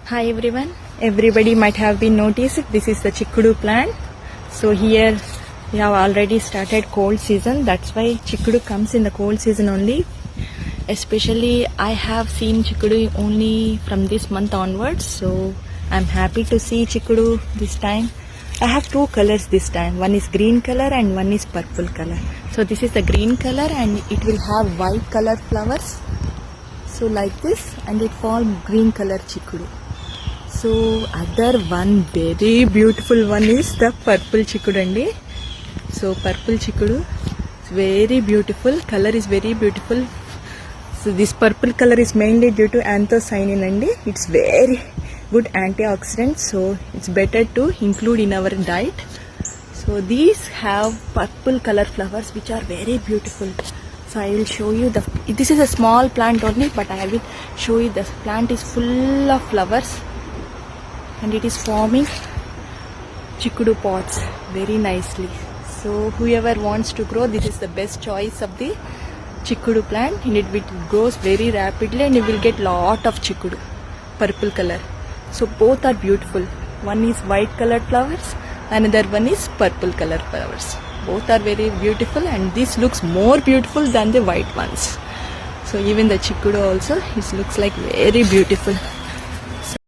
Hi everyone. Everybody might have been noticed this is the chikkudu plant. So here we have already started cold season. That's why chikkudu comes in the cold season only. Especially I have seen chikkudu only from this month onwards. So I'm happy to see chikkudu this time. I have two colors this time. One is green color and one is purple color. So this is the green color and it will have white color flowers. So like this, and it form green color chikkudu. So other one very beautiful one is the purple chikkudu andi. So purple chikkudu is very beautiful. Color is very beautiful. So this purple color is mainly due to anthocyanin andi. It's very good antioxidant. So it's better to include in our diet. So these have purple color flowers which are very beautiful. So I will show you this is a small plant only, but I will show you the plant is full of flowers and it is forming chikkudu pots very nicely. So whoever wants to grow, this is the best choice of the chikkudu plant, and it grows very rapidly and you will get lot of chikkudu purple color. So both are beautiful. One is white colored flowers, another one is purple color flowers. Both are very beautiful and this looks more beautiful than the white ones. So even the chikkudu also, it looks like very beautiful.